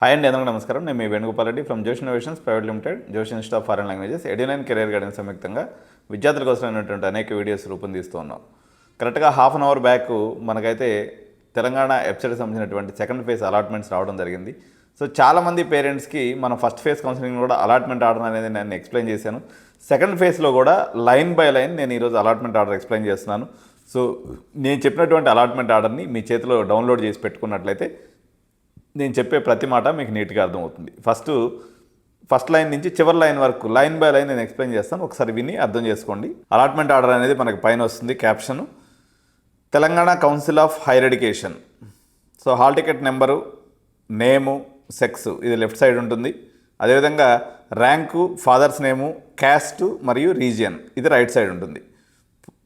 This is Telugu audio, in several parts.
హాయ్ అండి, అందరికీ నమస్కారం. నేను మీ Venugopal Reddy from Josh innovations private limited, Josh institute of foreign languages, Eduline career guidance సంయుక్తంగా విద్యార్థుల కోసమైనటువంటి అనేక వీడియోస్ రూపొందిస్తూ ఉన్నాం. కరెక్ట్గా హాఫ్ అన్ అవర్ బ్యాక్ మనకైతే తెలంగాణ వెబ్సైట్కి సంబంధించినటువంటి సెకండ్ ఫేజ్ అలాట్మెంట్స్ రావడం జరిగింది. సో చాలామంది పేరెంట్స్కి మనం ఫస్ట్ ఫేజ్ కౌన్సిలింగ్ కూడా అలాట్మెంట్ ఆర్డర్ అనేది నేను ఎక్స్ప్లెయిన్ చేశాను. సెకండ్ ఫేజ్లో కూడా లైన్ బై లైన్ నేను ఈరోజు అలాట్మెంట్ ఆర్డర్ ఎక్స్ప్లెయిన్ చేస్తున్నాను. సో నేను చెప్పినటువంటి అలాట్మెంట్ ఆర్డర్ని మీ చేతిలో డౌన్లోడ్ చేసి పెట్టుకున్నట్లయితే నేను చెప్పే ప్రతి మాట మీకు నీట్గా అర్థమవుతుంది. ఫస్ట్ లైన్ నుంచి చివరి లైన్ వరకు లైన్ బై లైన్ నేను ఎక్స్ప్లెయిన్ చేస్తాను. ఒకసారి విని అర్థం చేసుకోండి. అలాట్మెంట్ ఆర్డర్ అనేది మనకు పైన వస్తుంది caption, Telangana council of higher education. So hall ticket number, name, sex ఇది లెఫ్ట్ సైడ్ ఉంటుంది. అదేవిధంగా ర్యాంకు, ఫాదర్స్ నేము, క్యాస్ట్ మరియు రీజియన్ ఇది రైట్ సైడ్ ఉంటుంది.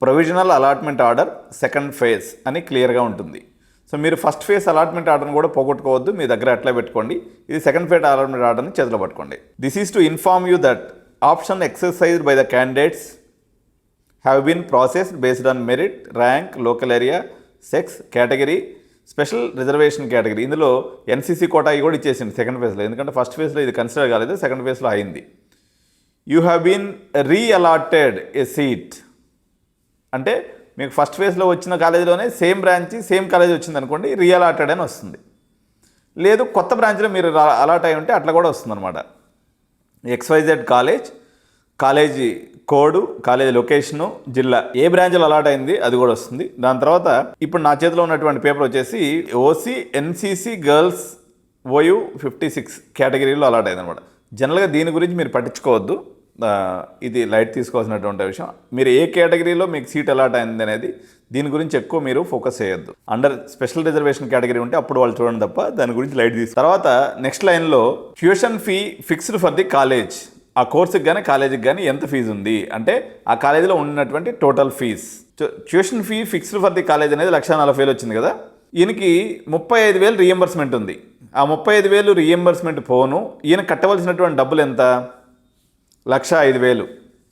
Provisional allotment order second phase అని క్లియర్గా ఉంటుంది. సో మీరు ఫస్ట్ ఫేజ్ అలాట్మెంట్ ఆర్డర్ని కూడా పోగొట్టుకోవద్దు, మీ దగ్గర అట్లా పెట్టుకోండి. ఇది సెకండ్ ఫేజ్ అలాట్మెంట్ ఆర్డర్ని చేతిలో పట్టుకోండి. This is to inform you that option exercised by the candidates have been processed based on merit, rank, local area, sex, category, special reservation category. ఇందులో ఎన్సీసీ కోటా కూడా ఇచ్చేసింది సెకండ్ ఫేజ్లో, ఎందుకంటే ఫస్ట్ ఫేజ్లో ఇది కన్సిడర్ కాలేదు, సెకండ్ ఫేజ్లో అయింది. You have been reallotted a seat అంటే మీకు ఫస్ట్ ఫేజ్లో వచ్చిన కాలేజీలోనే సేమ్ బ్రాంచ్ సేమ్ కాలేజీ వచ్చింది అనుకోండి, రీఅలాటెడ్ అని వస్తుంది. లేదు కొత్త బ్రాంచ్లో మీరు అలాట్ అయి ఉంటే అట్లా కూడా వస్తుంది అనమాట. XYZ college code, college location, జిల్లా, ఏ బ్రాంచ్లో అలాట్ అయింది అది కూడా వస్తుంది. దాని తర్వాత ఇప్పుడు నా చేతిలో ఉన్నటువంటి పేపర్ వచ్చేసి ఓసీ ఎన్సీసీ గర్ల్స్ OU 56 కేటగిరీలో అలాట్ అయింది అనమాట. జనరల్గా దీని గురించి మీరు పట్టించుకోవద్దు, ఇది లైట్ తీసుకోవాల్సినటువంటి విషయం. మీరు ఏ కేటగిరీలో మీకు సీట్ అలాట్ అయింది అనేది దీని గురించి ఎక్కువ మీరు ఫోకస్ చేయొద్దు. అండర్ స్పెషల్ రిజర్వేషన్ కేటగిరీ ఉంటే అప్పుడు వాళ్ళు చూడండి తప్ప దాని గురించి లైట్ తీసు. తర్వాత నెక్స్ట్ లైన్లో tuition fee fixed for the college, ఆ కోర్సుకి కానీ కాలేజీకి కానీ ఎంత ఫీజు ఉంది అంటే ఆ కాలేజీలో ఉన్నటువంటి total fees. Tuition fee fixed for the college అనేది 1,40,000 వచ్చింది కదా, ఈయనకి 35,000 రీఎంబర్స్మెంట్ ఉంది. ఆ 35,000 రీఎంబర్స్మెంట్ పోను ఈయన కట్టవలసినటువంటి డబ్బులు ఎంత, 1,05,000.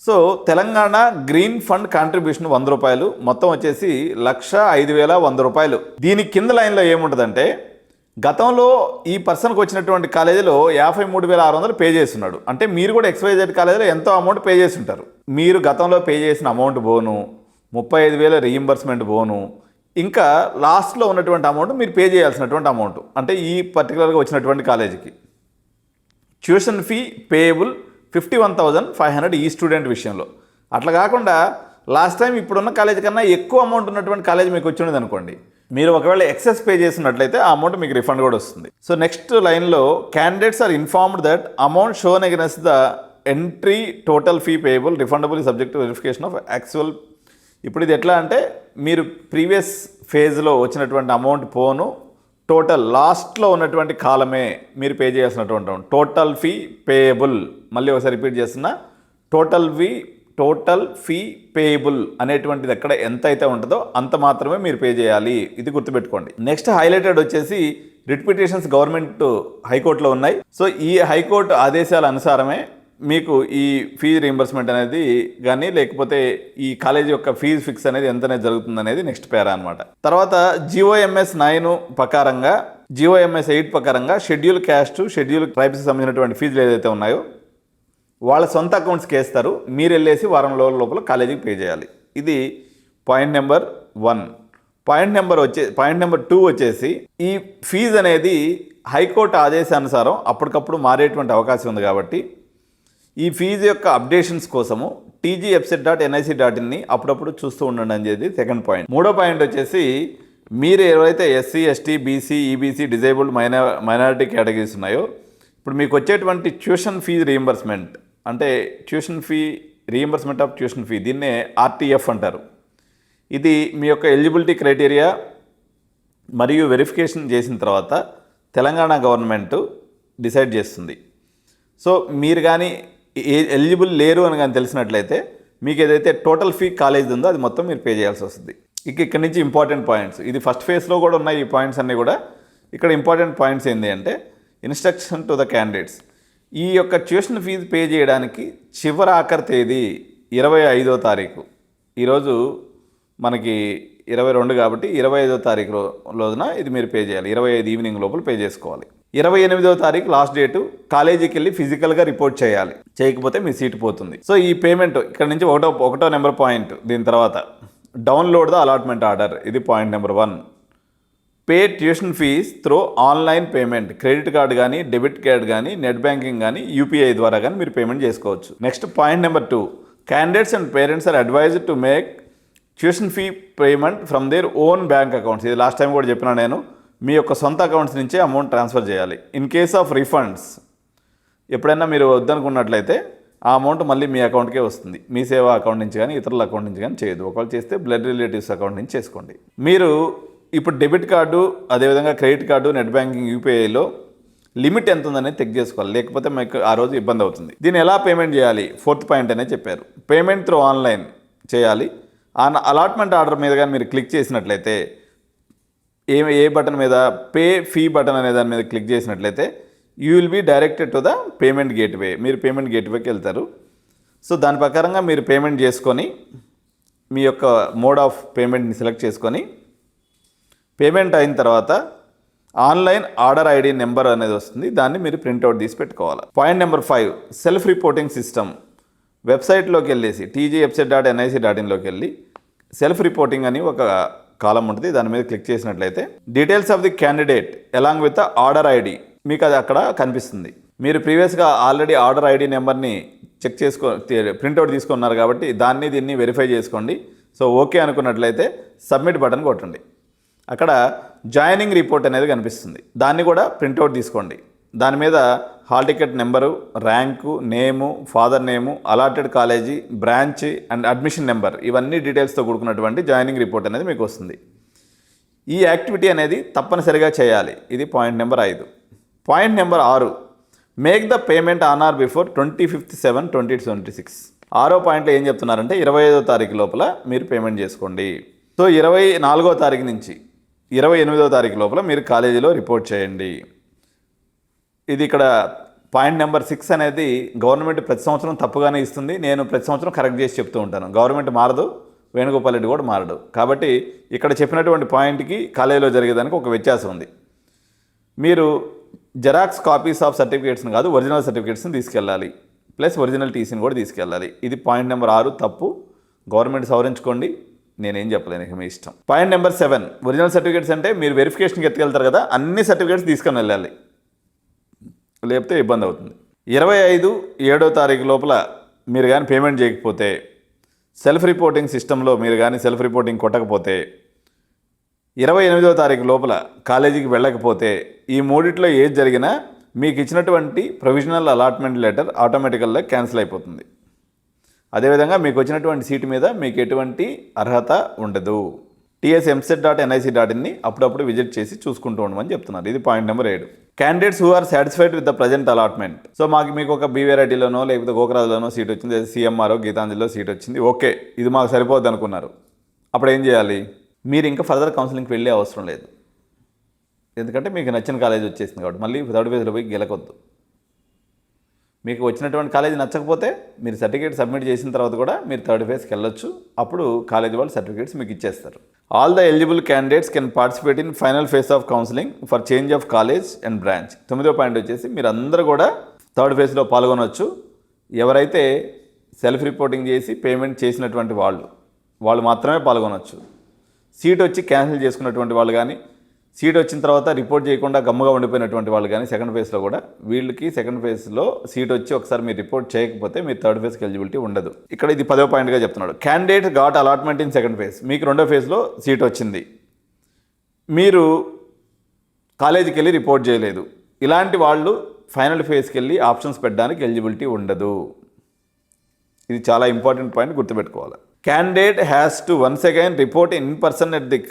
So Telangana green fund contribution 100 రూపాయలు, మొత్తం వచ్చేసి 1,05,100 రూపాయలు. దీని కింద లైన్లో ఏముంటుందంటే గతంలో ఈ పర్సన్కి వచ్చినటువంటి కాలేజీలో 53,600 పే చేస్తున్నాడు. అంటే మీరు కూడా XYZ కాలేజీలో ఎంతో అమౌంట్ పే చేసి ఉంటారు. మీరు గతంలో పే చేసిన అమౌంట్ పోను, 35,000 రీఎంబర్స్మెంట్ పోను, ఇంకా లాస్ట్లో ఉన్నటువంటి అమౌంట్ మీరు పే చేయాల్సినటువంటి అమౌంట్, అంటే ఈ పర్టికులర్గా వచ్చినటువంటి కాలేజీకి ట్యూషన్ ఫీ పేయబుల్ 51,500 ఈ స్టూడెంట్ విషయంలో. అట్లా కాకుండా లాస్ట్ టైం ఇప్పుడున్న కాలేజీ కన్నా ఎక్కువ అమౌంట్ ఉన్నటువంటి కాలేజ్ మీకు వచ్చి ఉండదు అనుకోండి, మీరు ఒకవేళ ఎక్సెస్ పే చేసినట్లయితే ఆ అమౌంట్ మీకు రిఫండ్ కూడా వస్తుంది. సో నెక్స్ట్ లైన్లో candidates are informed that amount shown against the entry total fee payable refundable subject to verification of actual. ఇప్పుడు ఇది ఎట్లా అంటే మీరు ప్రీవియస్ ఫేజ్లో వచ్చినటువంటి అమౌంట్ పోను, టోటల్ లాస్ట్లో ఉన్నటువంటి కాలమే మీరు పే చేయాల్సినటువంటి అమౌంట్, టోటల్ ఫీ పేయబుల్. మళ్ళీ ఒకసారి రిపీట్ చేస్తున్నా, టోటల్ ఫీ పేయబుల్ అనేటువంటిది ఎక్కడ ఎంత అయితే ఉంటుందో అంత మాత్రమే మీరు పే చేయాలి, ఇది గుర్తుపెట్టుకోండి. నెక్స్ట్ హైలైటెడ్ వచ్చేసి రిట్ పిటిషన్స్ గవర్నమెంట్ హైకోర్టులో ఉన్నాయి. సో ఈ హైకోర్టు ఆదేశాల అనుసారమే మీకు ఈ ఫీజు రీయింబర్స్మెంట్ అనేది కానీ లేకపోతే ఈ కాలేజీ యొక్క ఫీజు ఫిక్స్ అనేది ఎంత అనేది జరుగుతుంది అనేది నెక్స్ట్ పేరా అనమాట. తర్వాత GOMS 9 ప్రకారంగా, GOMS 8 ప్రకారంగా షెడ్యూల్ క్యాస్ట్, షెడ్యూల్ ట్రైబ్స్కి సంబంధించినటువంటి ఫీజులు ఏదైతే ఉన్నాయో వాళ్ళ సొంత అకౌంట్స్కి వేస్తారు. మీరు వెళ్ళేసి వారం లోపల కాలేజీకి పే చేయాలి. ఇది పాయింట్ నెంబర్ 1. పాయింట్ నెంబర్ 2 వచ్చేసి ఈ ఫీజు అనేది హైకోర్టు ఆదేశానుసారం అప్పటికప్పుడు మారేటువంటి అవకాశం ఉంది కాబట్టి ఈ ఫీజు యొక్క అప్డేషన్స్ కోసము tgfset.nic.in అప్పుడప్పుడు చూస్తూ ఉండండి అనేది సెకండ్ పాయింట్. మూడో పాయింట్ వచ్చేసి మీరు ఎవరైతే SC, ST, BC, EBC, disabled, minority categories ఉన్నాయో ఇప్పుడు మీకు వచ్చేటువంటి ట్యూషన్ ఫీజు రీయింబర్స్మెంట్ అంటే రీయింబర్స్మెంట్ ఆఫ్ ట్యూషన్ ఫీ, దీన్నే RTF అంటారు. ఇది మీ యొక్క ఎలిజిబిలిటీ క్రైటీరియా మరియు వెరిఫికేషన్ చేసిన తర్వాత తెలంగాణ గవర్నమెంట్ డిసైడ్ చేస్తుంది. సో మీరు కానీ ఎలిజిబుల్ లేరు అని కానీ తెలిసినట్లయితే మీకు ఏదైతే టోటల్ ఫీ కాలేజ్ ఉందో అది మొత్తం మీరు పే చేయాల్సి వస్తుంది. ఇక్కడి నుంచి ఇంపార్టెంట్ పాయింట్స్, ఇది ఫస్ట్ ఫేజ్లో కూడా ఉన్నాయి ఈ పాయింట్స్ అన్నీ కూడా. ఇక్కడ ఇంపార్టెంట్ పాయింట్స్ ఏంటి అంటే ఇన్స్ట్రక్షన్ టు ద క్యాండిడేట్స్. ఈ యొక్క ట్యూషన్ ఫీజు పే చేయడానికి చివరి ఆఖరి తేదీ 25వ తారీఖు. ఈరోజు మనకి 22 కాబట్టి 25వ తారీఖు రోజున ఇది మీరు పే చేయాలి. 25 ఈవినింగ్ లోపల పే చేసుకోవాలి. 28వ తారీఖు లాస్ట్ డేటు. కాలేజీకి వెళ్ళి ఫిజికల్గా రిపోర్ట్ చేయాలి. చేయకపోతే మీ సీట్ పోతుంది. సో ఈ పేమెంట్ ఇక్కడ నుంచి ఒకటో నెంబర్ పాయింట్. దీని తర్వాత డౌన్లోడ్ ద అలాట్మెంట్ ఆర్డర్. ఇది point number 1. Pay tuition fees through online payment. Credit card కానీ, డెబిట్ కార్డ్ కానీ, నెట్ బ్యాంకింగ్ కానీ, యూపీఐ ద్వారా కానీ మీరు పేమెంట్ చేసుకోవచ్చు. Next point number 2. Candidates and parents are advised to make tuition fee payment from their own bank accounts. ఇది లాస్ట్ టైం కూడా చెప్పినా నేను. మీ యొక్క సొంత అకౌంట్స్ నుంచే అమౌంట్ ట్రాన్స్ఫర్ చేయాలి. ఇన్ కేస్ ఆఫ్ రిఫండ్స్, ఎప్పుడైనా మీరు వద్దనుకున్నట్లయితే ఆ అమౌంట్ మళ్ళీ మీ అకౌంట్కే వస్తుంది. మీ సేవా అకౌంట్ నుంచి కానీ ఇతరుల అకౌంట్ నుంచి కానీ చేయదు. ఒకవేళ చేస్తే బ్లడ్ రిలేటివ్స్ అకౌంట్ నుంచి చేసుకోండి. మీరు ఇప్పుడు డెబిట్ కార్డు, అదేవిధంగా క్రెడిట్ కార్డు, నెట్ బ్యాంకింగ్, యూపీఐలో లిమిట్ ఎంత ఉందనేది చెక్ చేసుకోవాలి. లేకపోతే మీకు ఆ రోజు ఇబ్బంది అవుతుంది. దీన్ని ఎలా పేమెంట్ చేయాలి? 4th పాయింట్ అనేది చెప్పారు. పేమెంట్ త్రూ ఆన్లైన్ చేయాలి. అలాట్మెంట్ ఆర్డర్ మీద కానీ మీరు క్లిక్ చేసినట్లయితే, ఏ బటన్ మీద, పే ఫీ బటన్ అనే దాని మీద క్లిక్ చేసినట్లయితే you will be directed to the payment gateway. మీరు పేమెంట్ గేట్వేకి వెళ్తారు. సో దాని ప్రకారంగా మీరు పేమెంట్ చేసుకొని మీ యొక్క మోడ్ ఆఫ్ పేమెంట్ని సెలెక్ట్ చేసుకొని పేమెంట్ అయిన తర్వాత ఆన్లైన్ ఆర్డర్ ఐడి నెంబర్ అనేది వస్తుంది. దాన్ని మీరు ప్రింట్అవుట్ తీసి పెట్టుకోవాలి. Point number 5. Self reporting system. వెబ్సైట్లోకి వెళ్ళేసి tgfz.nic.in వెళ్ళి సెల్ఫ్ రిపోర్టింగ్ అని ఒక కాలం ఉంటుంది. దాని మీద క్లిక్ చేసినట్లయితే details of the candidate along with order ID మీకు అది అక్కడ కనిపిస్తుంది. మీరు ప్రీవియస్గా ఆల్రెడీ ఆర్డర్ ఐడి నెంబర్ని చెక్ ప్రింట్అవుట్ తీసుకున్నారు కాబట్టి దీన్ని వెరిఫై చేసుకోండి. సో ఓకే అనుకున్నట్లయితే సబ్మిట్ బటన్ కొట్టండి. అక్కడ జాయినింగ్ రిపోర్ట్ అనేది కనిపిస్తుంది. దాన్ని కూడా ప్రింట్అవుట్ తీసుకోండి. దాని మీద hall ticket number, rank, name, father name, allotted college, branch and admission number, ఇవన్నీ డీటెయిల్స్తో కూడుకున్నటువంటి జాయినింగ్ రిపోర్ట్ అనేది మీకు వస్తుంది. ఈ యాక్టివిటీ అనేది తప్పనిసరిగా చేయాలి. ఇది point number 5. Point number 6. Make the payment on are before 25/7/2026. 6వ పాయింట్లో ఏం చెప్తున్నారంటే 25వ తారీఖు లోపల మీరు పేమెంట్ చేసుకోండి. సో 24వ తారీఖు నుంచి 28వ తారీఖు లోపల మీరు కాలేజీలో రిపోర్ట్ చేయండి. ఇది ఇక్కడ పాయింట్ నెంబర్ 6 అనేది గవర్నమెంట్ ప్రతి సంవత్సరం తప్పుగానే ఇస్తుంది. నేను ప్రతి సంవత్సరం కరెక్ట్ చేసి చెప్తూ ఉంటాను. గవర్నమెంట్ మారదు, వేణుగోపాల్ రెడ్డి కూడా మారడు. కాబట్టి ఇక్కడ చెప్పినటువంటి పాయింట్కి కాలేజీలో జరిగేదానికి ఒక వ్యత్యాసం ఉంది. మీరు జెరాక్స్ కాపీస్ ఆఫ్ సర్టిఫికేట్స్ని కాదు, ఒరిజినల్ సర్టిఫికేట్స్ని తీసుకెళ్ళాలి. ప్లస్ ఒరిజినల్ టీసీని కూడా తీసుకెళ్ళాలి. ఇది పాయింట్ నెంబర్ 6 తప్పు. గవర్నమెంట్ సవరించుకోండి. నేనేం చెప్పలేను, ఇక మీ ఇష్టం. Point number 7. ఒరిజినల్ సర్టిఫికేట్స్ అంటే మీరు వెరిఫికేషన్కి ఎత్తుకెళ్తారు కదా, అన్ని సర్టిఫికేట్స్ తీసుకొని వెళ్ళాలి, లేకపోతే ఇబ్బంది అవుతుంది. 25/7వ తారీఖు లోపల మీరు కానీ పేమెంట్ చేయకపోతే, సెల్ఫ్ రిపోర్టింగ్ సిస్టంలో మీరు కానీ సెల్ఫ్ రిపోర్టింగ్ కొట్టకపోతే, 28వ తారీఖు లోపల కాలేజీకి వెళ్ళకపోతే, ఈ మూడిట్లో ఏది జరిగినా మీకు ఇచ్చినటువంటి ప్రొవిజనల్ అలాట్మెంట్ లెటర్ ఆటోమేటికల్గా క్యాన్సిల్ అయిపోతుంది. అదేవిధంగా మీకు వచ్చినటువంటి సీటు మీద మీకు ఎటువంటి అర్హత ఉండదు. TSMset.nic.in అప్పుడప్పుడు విజిట్ చేసి చూసుకుంటూ ఉండమని చెప్తున్నారు. ఇది point number 7. Candidates who are satisfied with the present allotment. So మీకు ఒక బీవీఆర్ఐటీలోనో లేకపోతే గోకరాజులోనో సీట్ వచ్చింది, సిఎంఆర్ఓ గీతాంజలిలో సీట్ వచ్చింది, ఓకే ఇది మాకు సరిపోద్ది అనుకున్నారు. అప్పుడు ఏం చేయాలి? మీరు ఇంకా ఫర్దర్ కౌన్సిలింగ్కి వెళ్ళే అవసరం లేదు. ఎందుకంటే మీకు నచ్చిన కాలేజ్ వచ్చేసింది కాబట్టి మళ్ళీ 3rd ఫేజ్లో పోయి గెలకొద్దు. మీకు వచ్చినటువంటి కాలేజీ నచ్చకపోతే మీరు సర్టిఫికేట్ సబ్మిట్ చేసిన తర్వాత కూడా మీరు 3rd ఫేజ్కి వెళ్ళొచ్చు. అప్పుడు కాలేజీ వాళ్ళు సర్టిఫికేట్స్ మీకు ఇచ్చేస్తారు. All the eligible candidates can participate in final phase of counselling for change of college and branch. 9వ పాయింట్ వచ్చేసి మీరు అందరూ కూడా 3rd ఫేజ్లో పాల్గొనవచ్చు. ఎవరైతే సెల్ఫ్ రిపోర్టింగ్ చేసి పేమెంట్ చేసినటువంటి వాళ్ళు మాత్రమే పాల్గొనవచ్చు. సీట్ వచ్చి క్యాన్సిల్ చేసుకున్నటువంటి వాళ్ళు కానీ, సీట్ వచ్చిన తర్వాత రిపోర్ట్ చేయకుండా గమ్ముగా ఉండిపోయినటువంటి వాళ్ళు కానీ 2nd ఫేజ్లో కూడా, వీళ్ళకి 2nd ఫేజ్లో సీట్ వచ్చి ఒకసారి మీరు రిపోర్ట్ చేయకపోతే మీరు 3rd ఫేజ్కి ఎలిజిబిలిటీ ఉండదు. ఇక్కడ ఇది 10వ పాయింట్గా చెప్తున్నాడు. Candidate got allotment in 2nd phase. మీకు 2వ ఫేజ్లో సీట్ వచ్చింది, మీరు కాలేజీకి వెళ్ళి రిపోర్ట్ చేయలేదు, ఇలాంటి వాళ్ళు ఫైనల్ ఫేజ్కి వెళ్ళి ఆప్షన్స్ పెట్టడానికి ఎలిజిబిలిటీ ఉండదు. ఇది చాలా ఇంపార్టెంట్ పాయింట్, గుర్తుపెట్టుకోవాలి. Candidate has to once again report in person at the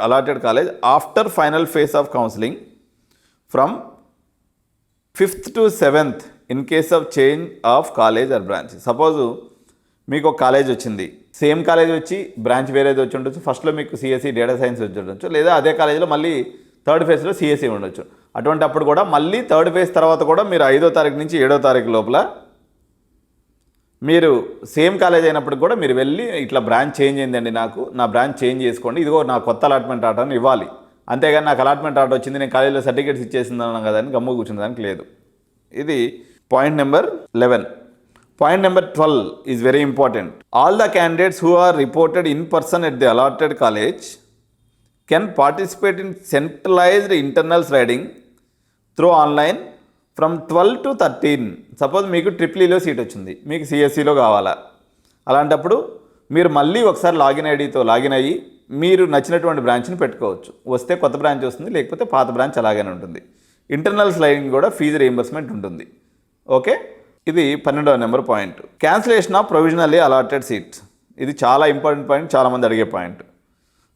allotted college after final phase of counseling from 5th to 7th in case of change of college or branch. Suppose మీకు ఒక కాలేజ్ వచ్చింది, సేమ్ కాలేజ్ వచ్చి బ్రాంచ్ వేరేది వచ్చి ఉండొచ్చు. ఫస్ట్లో మీకు సిఎస్సి డేటా సైన్స్ వచ్చి ఉండొచ్చు, లేదా అదే కాలేజీలో మళ్ళీ 3rd ఫేజ్లో సిఎస్సి ఉండొచ్చు. అటువంటి అప్పుడు కూడా మళ్ళీ 3rd ఫేజ్ తర్వాత కూడా మీరు 5వ తారీఖు నుంచి 7వ తారీఖు లోపల మీరు సేమ్ కాలేజ్ అయినప్పుడు కూడా మీరు వెళ్ళి ఇట్లా బ్రాంచ్ చేంజ్ అయిందండి, నా బ్రాంచ్ చేంజ్ చేసుకోండి, ఇదిగో నా కొత్త అలాట్మెంట్ ఆర్డర్ని ఇవ్వాలి అంతేగాని నాకు అలాట్మెంట్ ఆర్డర్ వచ్చింది, నేను కాలేజీలో సర్టిఫికేట్స్ ఇచ్చేసిందన్నాను కదా అని గమ్ము కూర్చునేదానికి లేదు. ఇది point number 11. Point number 12 is very important. All the candidates who are reported in person at the allotted college can participate in centralised internal sliding through online from 12 to 13. Suppose మీకు ట్రిపుల్ సీట్ వచ్చింది, మీకు సిఎస్సిలో కావాలా, అలాంటప్పుడు మీరు మళ్ళీ ఒకసారి లాగిన్ ఐడితో లాగిన్ అయ్యి మీరు నచ్చినటువంటి బ్రాంచ్ని పెట్టుకోవచ్చు. వస్తే కొత్త బ్రాంచ్ వస్తుంది, లేకపోతే పాత బ్రాంచ్ అలాగే ఉంటుంది. ఇంటర్నల్ స్లైడింగ్ కూడా ఫీజు రీయింబర్స్మెంట్ ఉంటుంది. ఓకే, ఇది 12వ number point. Cancellation of provisionally allotted seats, ఇది చాలా ఇంపార్టెంట్ పాయింట్, చాలామంది అడిగే పాయింట్.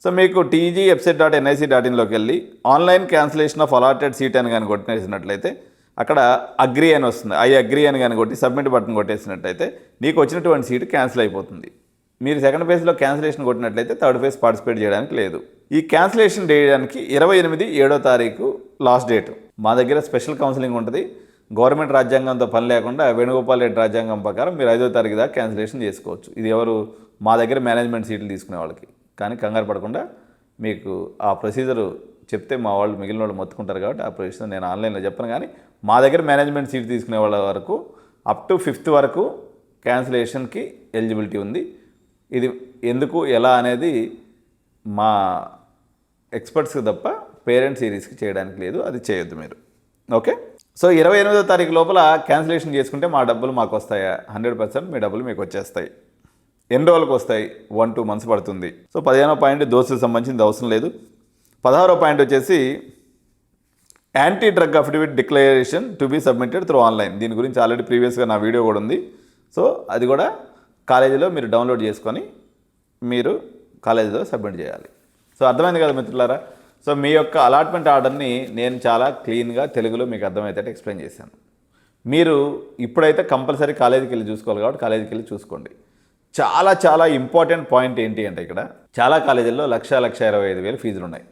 సో మీకు tgfset.nic.inలోకి వెళ్ళి online cancellation of allotted seat అని కానీ కొట్టేసినట్లయితే అక్కడ అగ్రీ అని వస్తుంది. ఐ అగ్రీ అని కానీ కొట్టి సబ్మిట్ బటన్ కొట్టేసినట్లయితే నీకు వచ్చినటువంటి సీట్ క్యాన్సిల్ అయిపోతుంది. మీరు సెకండ్ ఫేజ్లో క్యాన్సిలేషన్ కొట్టినట్లయితే థర్డ్ ఫేజ్ పార్టిసిపేట్ చేయడానికి లేదు. ఈ క్యాన్సిలేషన్ చేయడానికి 28/7 లాస్ట్ డేట్. మా దగ్గర స్పెషల్ కౌన్సిలింగ్ ఉంటుంది. గవర్నమెంట్ రాజ్యాంగంతో పని లేకుండా వేణుగోపాల్ రెడ్డి రాజ్యాంగం ప్రకారం మీరు 5వ తారీఖు దాకా క్యాన్సిలేషన్ చేసుకోవచ్చు. ఇది ఎవరు, మా దగ్గర మేనేజ్మెంట్ సీట్లు తీసుకునే వాళ్ళకి. కానీ కంగారు పడకుండా మీకు ఆ ప్రొసీజర్ చెప్తే మా వాళ్ళు మిగిలిన వాళ్ళు మొత్తుకుంటారు కాబట్టి ఆ ప్రొసీజర్ నేను ఆన్లైన్లో చెప్పను. కానీ మా దగ్గర మేనేజ్మెంట్ సీట్ తీసుకునే వాళ్ళ వరకు అప్ టు 5th వరకు క్యాన్సిలేషన్కి ఎలిజిబిలిటీ ఉంది. ఇది ఎందుకు ఎలా అనేది మా ఎక్స్పర్ట్స్కి తప్ప పేరెంట్స్ ఈ రిస్క్ చేయడానికి లేదు, అది చేయొద్దు మీరు. ఓకే, సో 28వ తారీఖు లోపల క్యాన్సిలేషన్ చేసుకుంటే మా డబ్బులు మాకు వస్తాయా? 100% మీ డబ్బులు మీకు వచ్చేస్తాయి. ఎన్ని రోజులకు వస్తాయి? 1-2 months పడుతుంది. సో 15వ పాయింట్ దోస్తులకు సంబంధించింది అవసరం లేదు. 16వ పాయింట్ వచ్చేసి anti drug affidavit declaration to be submitted through online. దీని గురించి ఆల్రెడీ ప్రీవియస్గా నా వీడియో కూడా ఉంది. సో అది కూడా కాలేజీలో మీరు డౌన్లోడ్ చేసుకొని మీరు కాలేజీలో సబ్మిట్ చేయాలి. సో అర్థమైంది కదా మిత్రులారా? సో మీ యొక్క అలాట్మెంట్ ఆర్డర్ని నేను చాలా క్లీన్గా తెలుగులో మీకు అర్థమయ్యేటట్టు ఎక్స్ప్లెయిన్ చేశాను. మీరు ఇప్పుడైతే కంపల్సరీ కాలేజీకి వెళ్ళి చూసుకోవాలి కాబట్టి కాలేజీకి వెళ్ళి చూసుకోండి. చాలా చాలా ఇంపార్టెంట్ పాయింట్ ఏంటి అంటే ఇక్కడ చాలా కాలేజీల్లో 1,25,000 ఫీజులు ఉన్నాయి.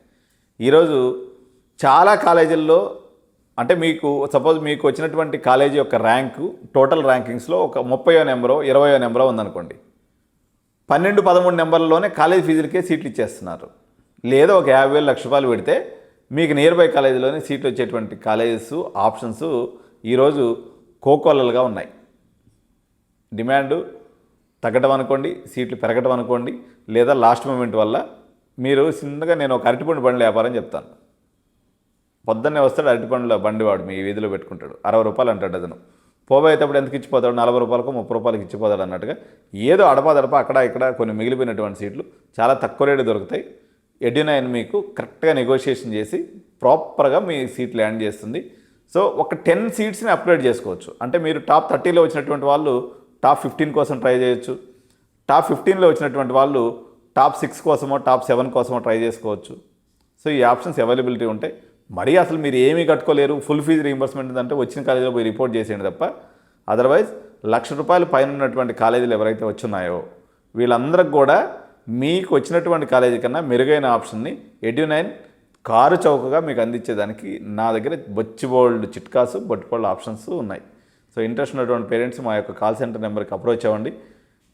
ఈరోజు చాలా కాలేజీల్లో అంటే మీకు సపోజ్ మీకు వచ్చినటువంటి కాలేజీ యొక్క ర్యాంకు టోటల్ ర్యాంకింగ్స్లో ఒక 30వ నెంబరో 20వ నెంబరో ఉందనుకోండి, 12-13 నెంబర్లలోనే కాలేజీ ఫీజులకే సీట్లు ఇచ్చేస్తున్నారు. లేదా ఒక 50,000 లక్ష రూపాయలు పెడితే మీకు నియర్ బై కాలేజీలోనే సీట్లు వచ్చేటువంటి కాలేజెస్ ఆప్షన్స్ ఈరోజు కోకొల్లలుగా ఉన్నాయి. డిమాండ్ తగ్గటం అనుకోండి, సీట్లు పెరగటం అనుకోండి, లేదా లాస్ట్ మూమెంట్ వల్ల మీరు చిన్నగా నేను ఒక అరటిపండు బండ్ల వ్యాపారం చెప్తాను. పొద్దున్నే వస్తాడు అరటిపండ్ల బండివాడు మీ వీధిలో పెట్టుకుంటాడు, 60 రూపాయలు అంటాడు డజను. పోబోయేటప్పుడు ఎందుకు ఇచ్చిపోతాడు? 40 రూపాయలకు 30 రూపాయలకి ఇచ్చిపోతాడు అన్నట్టుగా ఏదో అడపదడప అక్కడ ఇక్కడ కొన్ని మిగిలిపోయినటువంటి సీట్లు చాలా తక్కువ రేటు దొరుకుతాయి. ఎడ్యునైన్ మీకు కరెక్ట్గా నెగోషియేషన్ చేసి ప్రాపర్గా మీ సీట్ ల్యాండ్ చేస్తుంది. సో ఒక 10 సీట్స్ని అప్గ్రేడ్ చేసుకోవచ్చు. అంటే మీరు టాప్ 30లో వచ్చినటువంటి వాళ్ళు టాప్ 15 కోసం ట్రై చేయొచ్చు. టాప్ 15లో వచ్చినటువంటి వాళ్ళు టాప్ 6 కోసమో టాప్ 7 కోసమో ట్రై చేసుకోవచ్చు. సో ఈ ఆప్షన్స్ అవైలబిలిటీ ఉంటాయి. మరీ అసలు మీరు ఏమీ కట్టుకోలేరు, ఫుల్ ఫీజు రీయింబర్స్మెంట్ అంటే వచ్చిన కాలేజీలో పోయి రిపోర్ట్ చేసేయండి తప్ప. అదర్వైజ్ ₹1,00,000 పైన ఉన్నటువంటి కాలేజీలు ఎవరైతే వచ్చున్నాయో వీళ్ళందరికి కూడా మీకు వచ్చినటువంటి కాలేజీ కన్నా మెరుగైన ఆప్షన్ని ఎడ్యునైన్ కారు చౌకగా మీకు అందించేదానికి నా దగ్గర బొచ్చిబోల్డ్ చిట్కాసు బొట్టిబోల్డ్ ఆప్షన్స్ ఉన్నాయి. సో ఇంట్రెస్ట్ ఉన్నటువంటి పేరెంట్స్ మా యొక్క కాల్ సెంటర్ నెంబర్కి అప్రోచ్ అవ్వండి.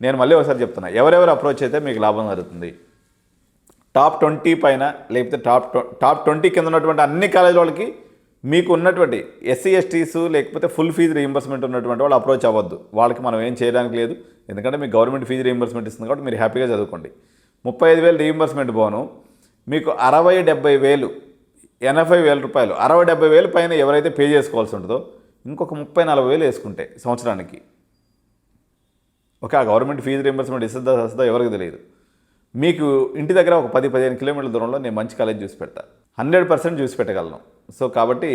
నేను మళ్ళీ ఒకసారి చెప్తున్నా, ఎవరెవరు అప్రోచ్ అయితే మీకు లాభం జరుగుతుంది. టాప్ 20 పైన లేకపోతే టాప్ 20 కింద ఉన్నటువంటి అన్ని కాలేజీల వాళ్ళకి మీకు ఉన్నటువంటి ఎస్సీ ఎస్టీస్ లేకపోతే ఫుల్ ఫీజు రీయింబర్స్మెంట్ ఉన్నటువంటి వాళ్ళు అప్రోచ్ అవ్వద్దు. వాళ్ళకి మనం ఏం చేయడానికి లేదు, ఎందుకంటే మీకు గవర్నమెంట్ ఫీజు రీయింబర్స్మెంట్ ఇస్తుంది కాబట్టి మీరు హ్యాపీగా చదువుకోండి. 35,000 రీయింబర్స్మెంట్ పోను మీకు 60,000-70,000 80,000 రూపాయలు 60,000-70,000 పైన ఎవరైతే పే చేసుకోవాల్సి ఉంటుందో ఇంకొక 30,000-40,000 వేసుకుంటే సంవత్సరానికి ఒక గవర్నమెంట్ ఫీజు రీయింబర్స్మెంట్ ఇస్తుందా ఎవరికి తెలియదు. మీకు ఇంటి దగ్గర ఒక 10-15 కిలోమీటర్ల దూరంలో నేను మంచి కాలేజ్ చూసి పెడతా, 100% చూసి పెట్టగలను. సో కాబట్టి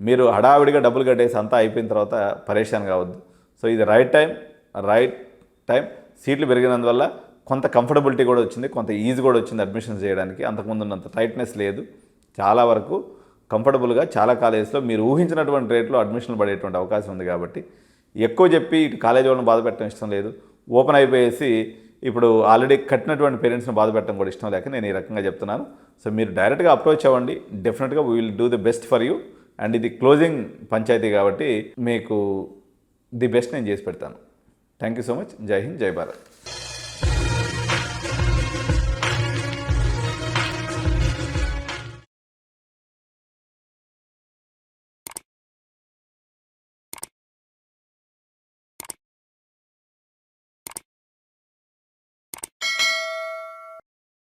మీరు హడావిడిగా డబ్బులు కట్టేసి అంతా అయిపోయిన తర్వాత పరేషాన్ కావద్దు. సో ఇది రైట్ టైం సీట్లు పెరిగినందువల్ల కొంత కంఫర్టబిలిటీ కూడా వచ్చింది, కొంత ఈజీ కూడా వచ్చింది అడ్మిషన్స్ చేయడానికి. అంతకుముందు ఉన్నంత టైట్నెస్ లేదు, చాలా వరకు కంఫర్టబుల్గా చాలా కాలేజెస్లో మీరు ఊహించినటువంటి రేట్లో అడ్మిషన్లు పడేటువంటి అవకాశం ఉంది. కాబట్టి ఎక్కువ చెప్పి ఇటు కాలేజీ వాళ్ళని బాధ పెట్టడం ఇష్టం లేదు, ఓపెన్ అయిపోయేసి ఇప్పుడు ఆల్రెడీ కట్టినటువంటి పేరెంట్స్ని బాధ పెట్టడం కూడా ఇష్టం లేక నేను ఈ రకంగా చెప్తున్నాను. సో మీరు డైరెక్ట్గా అప్రోచ్ అవ్వండి, డెఫినెట్గా we will do the best for you. And ఇది క్లోజింగ్ పంచాయతీ కాబట్టి మీకు ది బెస్ట్ నేను చేసి పెడతాను. Thank you so much. జై హింద్, జై భారత్.